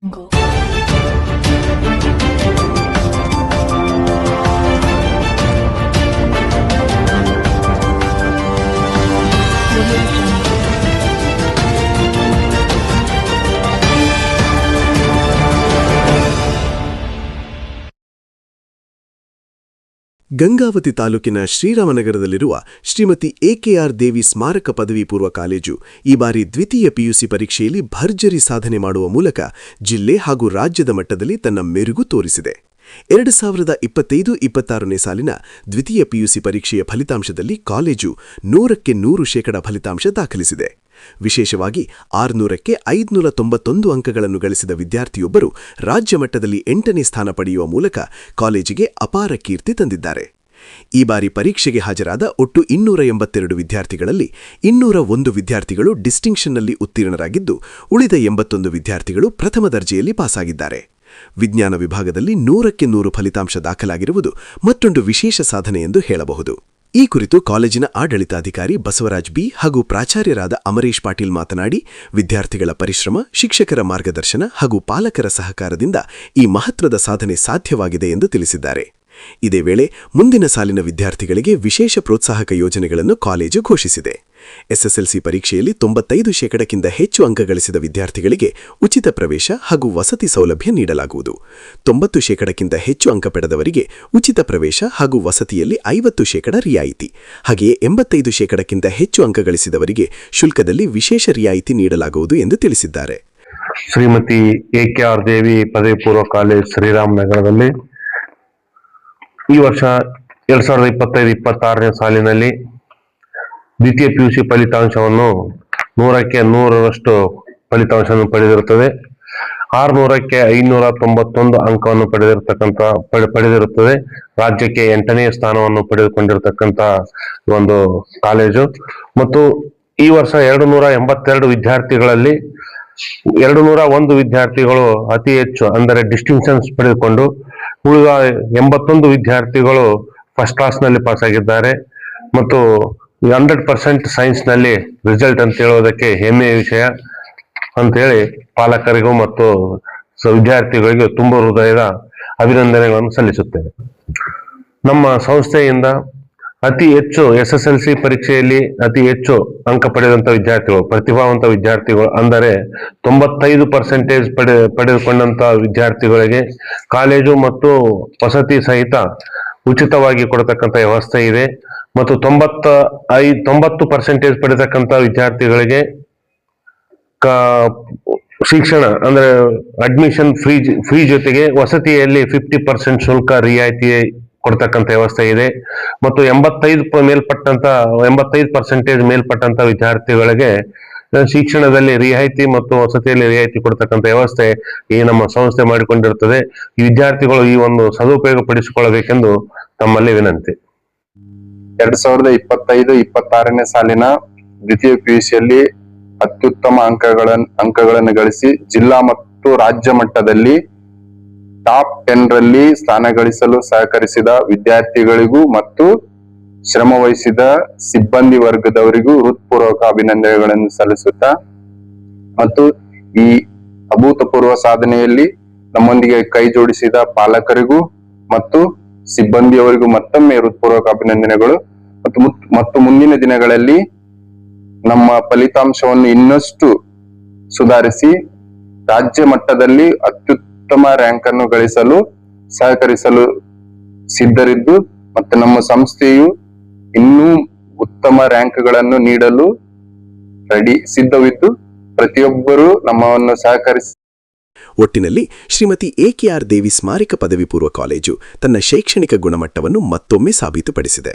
Jungle. Gangavathi ತಾಲೂಕಿನ ಶ್ರೀರಾಮನಗರದಲ್ಲಿರುವ ಶ್ರೀಮತಿ ಎಕೆಆರ್ ದೇವಿ ಸ್ಮಾರಕ ಪದವಿ ಪೂರ್ವ ಕಾಲೇಜು ಈ ಬಾರಿ ದ್ವಿತೀಯ ಪಿಯುಸಿ ಪರೀಕ್ಷೆಯಲ್ಲಿ ಭರ್ಜರಿ ಸಾಧನೆ ಮಾಡುವ ಮೂಲಕ ಜಿಲ್ಲೆ ಹಾಗೂ ರಾಜ್ಯದ ಮಟ್ಟದಲ್ಲಿ ತನ್ನ ಮೆರುಗು ತೋರಿಸಿದೆ. 2025-26ನೇ ಸಾಲಿನ ದ್ವಿತೀಯ ಪಿಯುಸಿ ಪರೀಕ್ಷೆಯ ಫಲಿತಾಂಶದಲ್ಲಿ ಕಾಲೇಜು 100ಕ್ಕೆ 100% ಫಲಿತಾಂಶ ದಾಖಲಿಸಿದೆ. ವಿಶೇಷವಾಗಿ 600ಕ್ಕೆ 591 ಅಂಕಗಳನ್ನು ಗಳಿಸಿದ ವಿದ್ಯಾರ್ಥಿಯೊಬ್ಬರು ರಾಜ್ಯ ಮಟ್ಟದಲ್ಲಿ 8ನೇ ಸ್ಥಾನ ಪಡೆಯುವ ಮೂಲಕ ಕಾಲೇಜಿಗೆ ಅಪಾರ ಕೀರ್ತಿ ತಂದಿದ್ದಾರೆ. ಈ ಬಾರಿ ಪರೀಕ್ಷೆಗೆ ಹಾಜರಾದ ಒಟ್ಟು 282 ವಿದ್ಯಾರ್ಥಿಗಳಲ್ಲಿ 201 ವಿದ್ಯಾರ್ಥಿಗಳು ಡಿಸ್ಟಿಂಕ್ಷನ್ನಲ್ಲಿ ಉತ್ತೀರ್ಣರಾಗಿದ್ದು, ಉಳಿದ 81 ವಿದ್ಯಾರ್ಥಿಗಳು ಪ್ರಥಮ ದರ್ಜೆಯಲ್ಲಿ ಪಾಸಾಗಿದ್ದಾರೆ. ವಿಜ್ಞಾನ ವಿಭಾಗದಲ್ಲಿ 100ಕ್ಕೆ 100 ಫಲಿತಾಂಶ ದಾಖಲಾಗಿರುವುದು ಮತ್ತೊಂದು ವಿಶೇಷ ಸಾಧನೆ ಎಂದು ಹೇಳಬಹುದು. ಈ ಕುರಿತು ಕಾಲೇಜಿನ ಆಡಳಿತಾಧಿಕಾರಿ ಬಸವರಾಜ್ ಬಿ ಹಾಗೂ ಪ್ರಾಚಾರ್ಯರಾದ ಅಮರೇಶ್ ಪಾಟೀಲ್ ಮಾತನಾಡಿ, ವಿದ್ಯಾರ್ಥಿಗಳ ಪರಿಶ್ರಮ, ಶಿಕ್ಷಕರ ಮಾರ್ಗದರ್ಶನ ಹಾಗೂ ಪಾಲಕರ ಸಹಕಾರದಿಂದ ಈ ಮಹತ್ವದ ಸಾಧನೆ ಸಾಧ್ಯವಾಗಿದೆ ಎಂದು ತಿಳಿಸಿದ್ದಾರೆ. ಇದೇ ವೇಳೆ ಮುಂದಿನ ಸಾಲಿನ ವಿದ್ಯಾರ್ಥಿಗಳಿಗೆ ವಿಶೇಷ ಪ್ರೋತ್ಸಾಹಕ ಯೋಜನೆಗಳನ್ನು ಕಾಲೇಜು ಘೋಷಿಸಿದೆ. ಎಸ್ಎಸ್ಎಲ್ಸಿ ಪರೀಕ್ಷೆಯಲ್ಲಿ 95%ಕ್ಕಿಂತ ಹೆಚ್ಚು ಅಂಕ ಗಳಿಸಿದ ವಿದ್ಯಾರ್ಥಿಗಳಿಗೆ ಉಚಿತ ಪ್ರವೇಶ ಹಾಗೂ ವಸತಿ ಸೌಲಭ್ಯ ನೀಡಲಾಗುವುದು. 90%ಕ್ಕಿಂತ ಹೆಚ್ಚು ಅಂಕ ಪಡೆದವರಿಗೆ ಉಚಿತ ಪ್ರವೇಶ ಹಾಗೂ ವಸತಿಯಲ್ಲಿ 50% ರಿಯಾಯಿತಿ. ಹಾಗೆಯೇ 85%ಕ್ಕಿಂತ ಹೆಚ್ಚು ಅಂಕ ಗಳಿಸಿದವರಿಗೆ ಶುಲ್ಕದಲ್ಲಿ ವಿಶೇಷ ರಿಯಾಯಿತಿ ನೀಡಲಾಗುವುದು ಎಂದು ತಿಳಿಸಿದ್ದಾರೆ. ಶ್ರೀಮತಿ ಎಕೆಆರ್ ದೇವಿ ಪದವಿ ಪೂರ್ವ ಕಾಲೇಜ್ ಶ್ರೀರಾಮನಗರದಲ್ಲಿ ಈ ವರ್ಷ 2025-26ನೇ ಸಾಲಿನಲ್ಲಿ ದ್ವಿತೀಯ ಪಿಯುಸಿ ಫಲಿತಾಂಶವನ್ನು 100ಕ್ಕೆ 100ರಷ್ಟು ಫಲಿತಾಂಶವನ್ನು ಪಡೆದಿರುತ್ತದೆ. 600ಕ್ಕೆ 591 ಅಂಕವನ್ನು ಪಡೆದಿರುತ್ತದೆ. ರಾಜ್ಯಕ್ಕೆ 8ನೇ ಸ್ಥಾನವನ್ನು ಪಡೆದುಕೊಂಡಿರತಕ್ಕಂಥ ಒಂದು ಕಾಲೇಜು. ಮತ್ತು ಈ ವರ್ಷ 282 ವಿದ್ಯಾರ್ಥಿಗಳಲ್ಲಿ 201 ವಿದ್ಯಾರ್ಥಿಗಳು ಅತಿ ಹೆಚ್ಚು ಅಂದರೆ ಡಿಸ್ಟಿಂಕ್ಷನ್ಸ್ ಪಡೆದುಕೊಂಡು, ಉಳಿದ 81 ವಿದ್ಯಾರ್ಥಿಗಳು ಫಸ್ಟ್ ಕ್ಲಾಸ್ನಲ್ಲಿ ಪಾಸ್ ಆಗಿದ್ದಾರೆ. ಮತ್ತು 100% ಸೈನ್ಸ್ನಲ್ಲಿ ರಿಸಲ್ಟ್ ಅಂತ ಹೇಳೋದಕ್ಕೆ ಹೆಮ್ಮೆಯ ವಿಷಯ ಅಂತೇಳಿ ಪಾಲಕರಿಗೂ ಮತ್ತು ವಿದ್ಯಾರ್ಥಿಗಳಿಗೆ ತುಂಬ ಹೃದಯದ ಅಭಿನಂದನೆಗಳನ್ನು ಸಲ್ಲಿಸುತ್ತೇನೆ. ನಮ್ಮ ಸಂಸ್ಥೆಯಿಂದ ಅತಿ ಹೆಚ್ಚು SSLC ಪರೀಕ್ಷೆಯಲ್ಲಿ ಅತಿ ಹೆಚ್ಚು ಅಂಕ ಪಡೆದಂತ ವಿದ್ಯಾರ್ಥಿಗಳು, ಪ್ರತಿಭಾವಂತ ವಿದ್ಯಾರ್ಥಿಗಳು ಅಂದರೆ 95% ಪಡೆದುಕೊಂಡಂತ ವಿದ್ಯಾರ್ಥಿಗಳಿಗೆ ಕಾಲೇಜು ಮತ್ತು ವಸತಿ ಸಹಿತ ಉಚಿತವಾಗಿ ಕೊಡತಕ್ಕಂಥ ವ್ಯವಸ್ಥೆ ಇದೆ. ಮತ್ತು 90% ಪಡೆತಕ್ಕಂಥ ವಿದ್ಯಾರ್ಥಿಗಳಿಗೆ ಶಿಕ್ಷಣ ಅಂದ್ರೆ ಅಡ್ಮಿಷನ್ ಫ್ರೀ ಜೊತೆಗೆ ವಸತಿಯಲ್ಲಿ 50% ಶುಲ್ಕ ರಿಯಾಯಿತಿ ಕೊಡ್ತಕ್ಕಂಥ ವ್ಯವಸ್ಥೆ ಇದೆ. ಮತ್ತು 85% ಮೇಲ್ಪಟ್ಟಂತ ವಿದ್ಯಾರ್ಥಿಗಳಿಗೆ ಶಿಕ್ಷಣದಲ್ಲಿ ರಿಯಾಯಿತಿ ಮತ್ತು ವಸತಿಯಲ್ಲಿ ರಿಯಾಯಿತಿ ಕೊಡ್ತಕ್ಕಂಥ ವ್ಯವಸ್ಥೆ ಈ ನಮ್ಮ ಸಂಸ್ಥೆ ಮಾಡಿಕೊಂಡಿರುತ್ತದೆ. ಈ ವಿದ್ಯಾರ್ಥಿಗಳು ಈ ಒಂದು ಸದುಪಯೋಗ ಪಡಿಸಿಕೊಳ್ಳಬೇಕೆಂದು ತಮ್ಮಲ್ಲಿ ವಿನಂತಿ. 2025-26ನೇ ಸಾಲಿನ ದ್ವಿತೀಯ ಪಿಯುಸಿಯಲ್ಲಿ ಅತ್ಯುತ್ತಮ ಅಂಕಗಳನ್ನು ಗಳಿಸಿ ಜಿಲ್ಲಾ ಮತ್ತು ರಾಜ್ಯ ಮಟ್ಟದಲ್ಲಿ ಟಾಪ್ 10 ರಲ್ಲಿ ಸ್ಥಾನ ಗಳಿಸಲು ಸಹಕರಿಸಿದ ವಿದ್ಯಾರ್ಥಿಗಳಿಗೂ ಮತ್ತು ಶ್ರಮ ವಹಿಸಿದ ಸಿಬ್ಬಂದಿ ವರ್ಗದವರಿಗೂ ಹೃತ್ಪೂರ್ವಕ ಅಭಿನಂದನೆಗಳನ್ನು ಸಲ್ಲಿಸುತ್ತಾ, ಮತ್ತು ಈ ಅಭೂತಪೂರ್ವ ಸಾಧನೆಯಲ್ಲಿ ನಮ್ಮೊಂದಿಗೆ ಕೈ ಜೋಡಿಸಿದ ಪಾಲಕರಿಗೂ ಮತ್ತು ಸಿಬ್ಬಂದಿಯವರಿಗೂ ಮತ್ತೊಮ್ಮೆ ಹೃತ್ಪೂರ್ವಕ ಅಭಿನಂದನೆಗಳು. ಮತ್ತು ಮುಂದಿನ ದಿನಗಳಲ್ಲಿ ನಮ್ಮ ಫಲಿತಾಂಶವನ್ನು ಇನ್ನಷ್ಟು ಸುಧಾರಿಸಿ ರಾಜ್ಯ ಮಟ್ಟದಲ್ಲಿ ಅತ್ಯುತ್ತಮ ರ್ಯಾಂಕ್ ಅನ್ನು ಗಳಿಸಲು ಸಹಕರಿಸಲು ಸಿದ್ಧರಿದ್ದು, ಮತ್ತು ನಮ್ಮ ಸಂಸ್ಥೆಯು ಇನ್ನೂ ಉತ್ತಮ ರ್ಯಾಂಕ್ಗಳನ್ನು ನೀಡಲು ಸಿದ್ಧವಿದ್ದು ಪ್ರತಿಯೊಬ್ಬರೂ ನಮ್ಮನ್ನು ಸಹಕರಿಸಿ. ಒಟ್ಟಿನಲ್ಲಿ ಶ್ರೀಮತಿ ಎಕೆಆರ್ ದೇವಿ ಸ್ಮಾರಕ ಪದವಿ ಪೂರ್ವ ಕಾಲೇಜು ತನ್ನ ಶೈಕ್ಷಣಿಕ ಗುಣಮಟ್ಟವನ್ನು ಮತ್ತೊಮ್ಮೆ ಸಾಬೀತುಪಡಿಸಿದೆ.